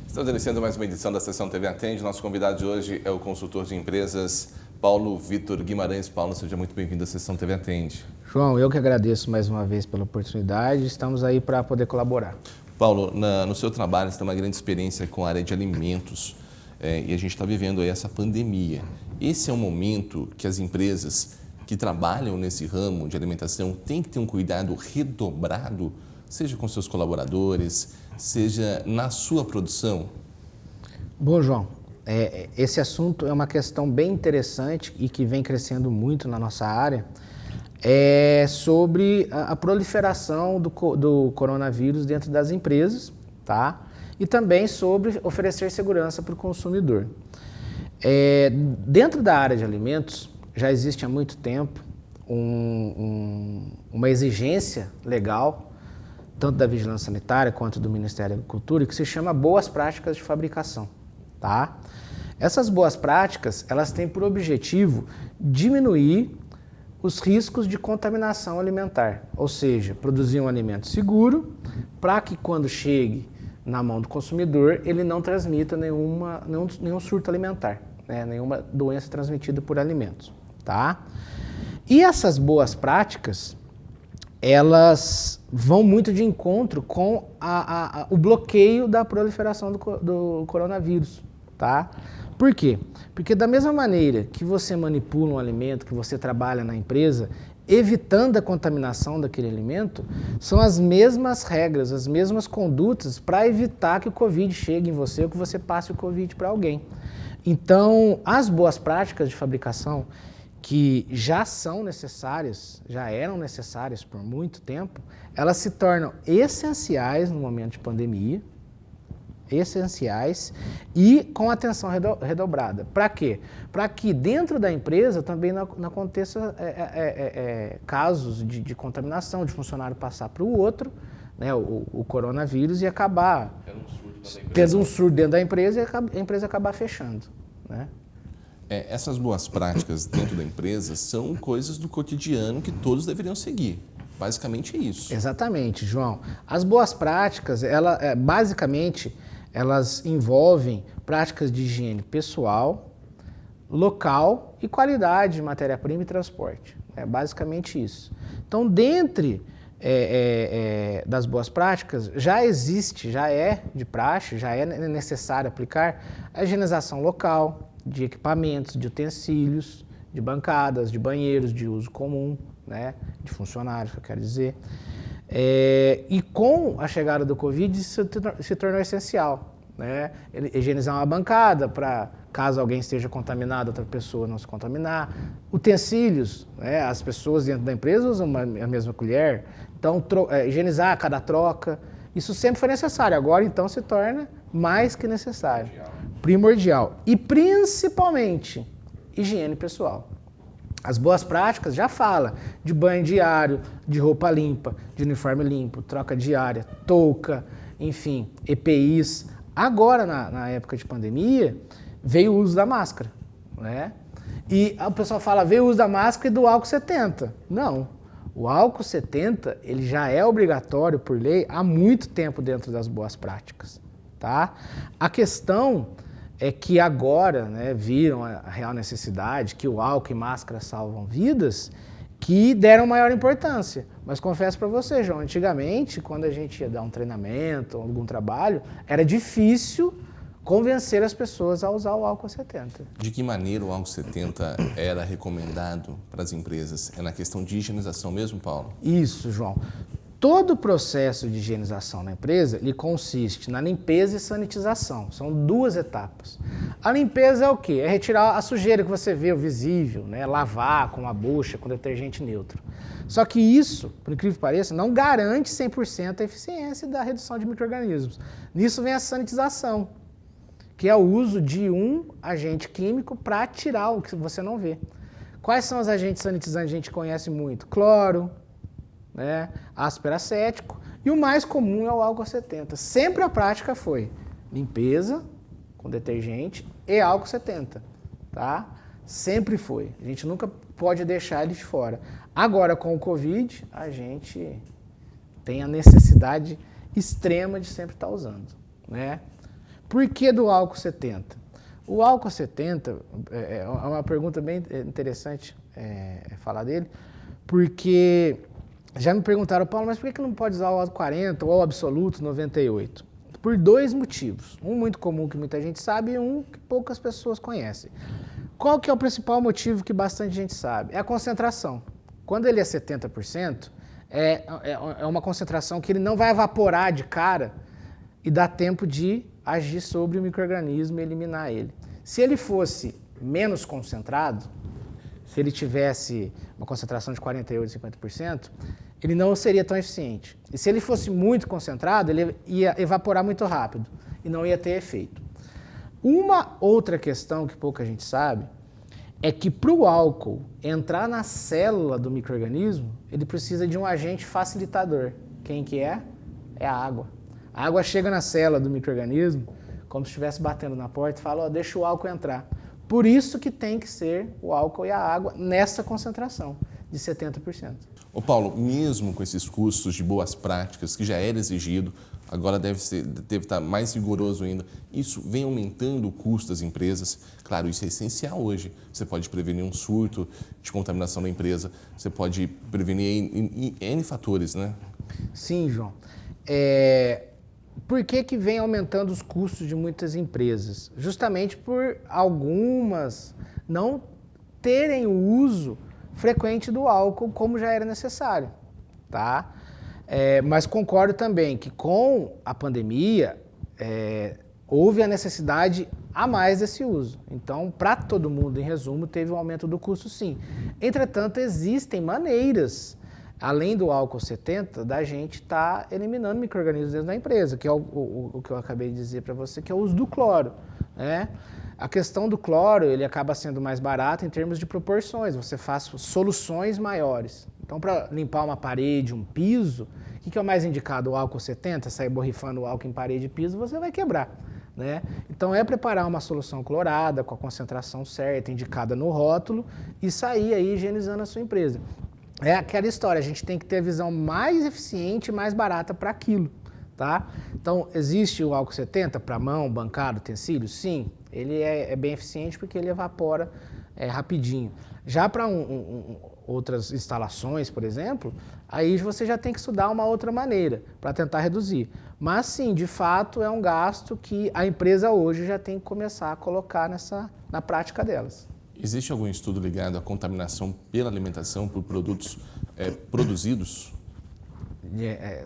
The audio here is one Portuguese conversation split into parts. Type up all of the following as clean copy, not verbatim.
Estamos iniciando mais uma edição da Sessão TV Atende. Nosso convidado de hoje é o consultor de empresas Paulo Vitor Guimarães. Paulo, seja muito bem-vindo à Sessão TV Atende. João, eu que agradeço mais uma vez pela oportunidade. Estamos aí para poder colaborar. Paulo, no seu trabalho você tem uma grande experiência com a área de alimentos e a gente está vivendo aí essa pandemia. Esse é um momento que as empresas que trabalham nesse ramo de alimentação têm que ter um cuidado redobrado, seja com seus colaboradores, seja na sua produção? Bom, João, esse assunto é uma questão bem interessante e que vem crescendo muito na nossa área, sobre a proliferação do coronavírus dentro das empresas, tá? E também sobre oferecer segurança para o consumidor. Dentro da área de alimentos, já existe há muito tempo uma exigência legal, tanto da Vigilância Sanitária quanto do Ministério da Agricultura, que se chama Boas Práticas de Fabricação, tá? Essas boas práticas, elas têm por objetivo diminuir os riscos de contaminação alimentar, ou seja, produzir um alimento seguro para que quando chegue na mão do consumidor, ele não transmita nenhum surto alimentar, né? Nenhuma doença transmitida por alimentos, tá? E essas boas práticas, elas vão muito de encontro com o bloqueio da proliferação do coronavírus, tá? Por quê? Porque da mesma maneira que você manipula um alimento, que você trabalha na empresa, evitando a contaminação daquele alimento, são as mesmas regras, as mesmas condutas para evitar que o Covid chegue em você ou que você passe o Covid para alguém. Então, as boas práticas de fabricação, que já são necessárias, já eram necessárias por muito tempo, elas se tornam essenciais no momento de pandemia, essenciais e com atenção redobrada. Para quê? Para que dentro da empresa também não aconteça casos de contaminação, de funcionário passar para o outro, né, o coronavírus, e acabar tendo um surto dentro da empresa e a empresa acabar fechando, né? Essas boas práticas dentro da empresa são coisas do cotidiano que todos deveriam seguir. Basicamente é isso. Exatamente, João. As boas práticas, basicamente, elas envolvem práticas de higiene pessoal, local e qualidade de matéria-prima e transporte. É basicamente isso. Então, dentre das boas práticas, já é de praxe, já é necessário aplicar a higienização local, de equipamentos, de utensílios, de bancadas, de banheiros de uso comum, né, de funcionários, que eu quero dizer. E com a chegada do Covid, isso se tornou essencial, né? Higienizar uma bancada para, caso alguém esteja contaminado, outra pessoa não se contaminar. Utensílios, né? As pessoas dentro da empresa usam a mesma colher. Então, higienizar a cada troca. Isso sempre foi necessário, agora então se torna mais que necessário. Primordial. E principalmente, higiene pessoal. As boas práticas já falam de banho diário, de roupa limpa, de uniforme limpo, troca diária, touca, enfim, EPIs. Agora, na época de pandemia, veio o uso da máscara, né? E o pessoal fala, veio o uso da máscara e do álcool 70. Não. O álcool 70, ele já é obrigatório por lei há muito tempo dentro das boas práticas, tá? A questão é que agora, né, viram a real necessidade, que o álcool e máscara salvam vidas, que deram maior importância. Mas confesso para você, João, antigamente, quando a gente ia dar um treinamento, algum trabalho, era difícil convencer as pessoas a usar o álcool 70. De que maneira o álcool 70 era recomendado para as empresas? É na questão de higienização mesmo, Paulo? Isso, João. Todo o processo de higienização na empresa, ele consiste na limpeza e sanitização. São duas etapas. A limpeza é o quê? É retirar a sujeira que você vê, o visível, né? Lavar com uma bucha, com detergente neutro. Só que isso, por incrível que pareça, não garante 100% a eficiência da redução de micro-organismos. Nisso vem a sanitização, que é o uso de um agente químico para tirar o que você não vê. Quais são os agentes sanitizantes que a gente conhece muito? Cloro, né, ácido peracético, e o mais comum é o álcool 70. Sempre a prática foi limpeza com detergente e álcool 70, tá? Sempre foi. A gente nunca pode deixar ele de fora. Agora, com o Covid, a gente tem a necessidade extrema de sempre estar usando, né? Por que do álcool 70? O álcool 70 é uma pergunta bem interessante falar dele, porque já me perguntaram, Paulo, mas por que não pode usar o álcool 40 ou o absoluto 98? Por dois motivos. Um muito comum que muita gente sabe e um que poucas pessoas conhecem. Qual que é o principal motivo que bastante gente sabe? É a concentração. Quando ele é 70%, é uma concentração que ele não vai evaporar de cara e dá tempo de agir sobre o micro-organismo e eliminar ele. Se ele fosse menos concentrado, se ele tivesse uma concentração de 48%, 50%, ele não seria tão eficiente. E se ele fosse muito concentrado, ele ia evaporar muito rápido e não ia ter efeito. Uma outra questão que pouca gente sabe é que para o álcool entrar na célula do micro-organismo, ele precisa de um agente facilitador. Quem que é? É a água. A água chega na célula do micro-organismo como se estivesse batendo na porta e fala, ó, deixa o álcool entrar. Por isso que tem que ser o álcool e a água nessa concentração de 70%. Ô Paulo, mesmo com esses custos de boas práticas que já era exigido, agora deve estar mais rigoroso ainda, isso vem aumentando o custo das empresas. Claro, isso é essencial hoje. Você pode prevenir um surto de contaminação da empresa, você pode prevenir em N fatores, né? Sim, João. Por que vem aumentando os custos de muitas empresas? Justamente por algumas não terem o uso frequente do álcool como já era necessário, tá? Mas concordo também que com a pandemia houve a necessidade a mais desse uso. Então, para todo mundo, em resumo, teve um aumento do custo, sim. Entretanto, existem maneiras, além do álcool 70, da gente estar eliminando micro-organismos dentro da empresa, que é o que eu acabei de dizer para você, que é o uso do cloro, né? A questão do cloro, ele acaba sendo mais barato em termos de proporções, você faz soluções maiores. Então, para limpar uma parede, um piso, o que é o mais indicado? O álcool 70, sair borrifando o álcool em parede e piso, você vai quebrar, né? Então, é preparar uma solução clorada, com a concentração certa, indicada no rótulo, e sair aí higienizando a sua empresa. É aquela história, a gente tem que ter a visão mais eficiente e mais barata para aquilo, tá? Então, existe o álcool 70 para mão, bancada, utensílio? Sim, ele é bem eficiente porque ele evapora rapidinho. Já para outras instalações, por exemplo, aí você já tem que estudar uma outra maneira para tentar reduzir. Mas sim, de fato, é um gasto que a empresa hoje já tem que começar a colocar na prática delas. Existe algum estudo ligado à contaminação pela alimentação por produtos produzidos?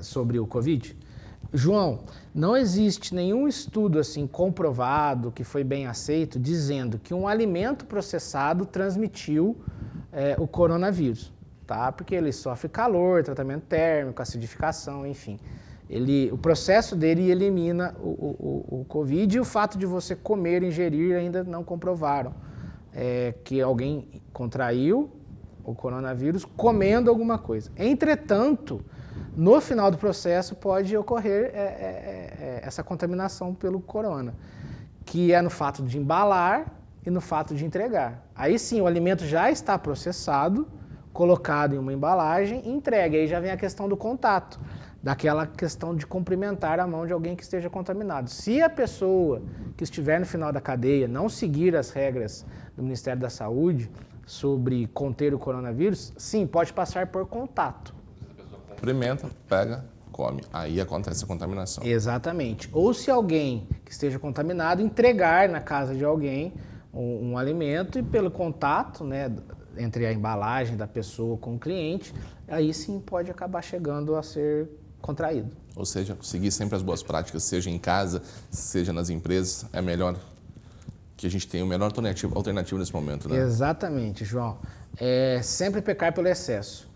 Sobre o Covid? João, não existe nenhum estudo assim comprovado, que foi bem aceito, dizendo que um alimento processado transmitiu o coronavírus, tá? Porque ele sofre calor, tratamento térmico, acidificação, enfim. O processo dele elimina o Covid, e o fato de você comer, ingerir, ainda não comprovaram que alguém contraiu o coronavírus comendo alguma coisa. Entretanto, no final do processo pode ocorrer essa contaminação pelo corona, que é no fato de embalar e no fato de entregar. Aí sim, o alimento já está processado, colocado em uma embalagem e entregue. Aí já vem a questão do contato, daquela questão de cumprimentar a mão de alguém que esteja contaminado. Se a pessoa que estiver no final da cadeia não seguir as regras do Ministério da Saúde sobre conter o coronavírus, sim, pode passar por contato. Cumprimenta, pega, come. Aí acontece a contaminação. Exatamente. Ou se alguém que esteja contaminado entregar na casa de alguém um alimento e pelo contato, né, entre a embalagem da pessoa com o cliente, aí sim pode acabar chegando a ser contraído. Ou seja, seguir sempre as boas práticas, seja em casa, seja nas empresas, é melhor que a gente tenha a melhor alternativa nesse momento, né? Exatamente, João. Sempre pecar pelo excesso.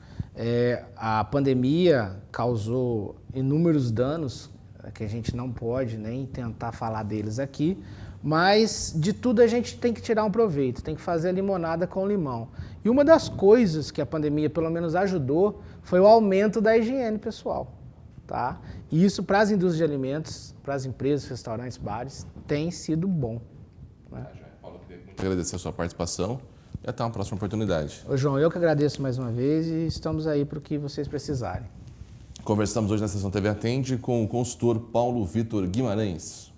A pandemia causou inúmeros danos, que a gente não pode nem tentar falar deles aqui, mas de tudo a gente tem que tirar um proveito, tem que fazer a limonada com limão. E uma das coisas que a pandemia pelo menos ajudou foi o aumento da higiene pessoal, tá? E isso para as indústrias de alimentos, para as empresas, restaurantes, bares, tem sido bom, né? Paulo, eu queria muito agradecer a sua participação e até uma próxima oportunidade. Ô, João, eu que agradeço mais uma vez e estamos aí para o que vocês precisarem. Conversamos hoje na Sessão TV Atende com o consultor Paulo Vitor Guimarães.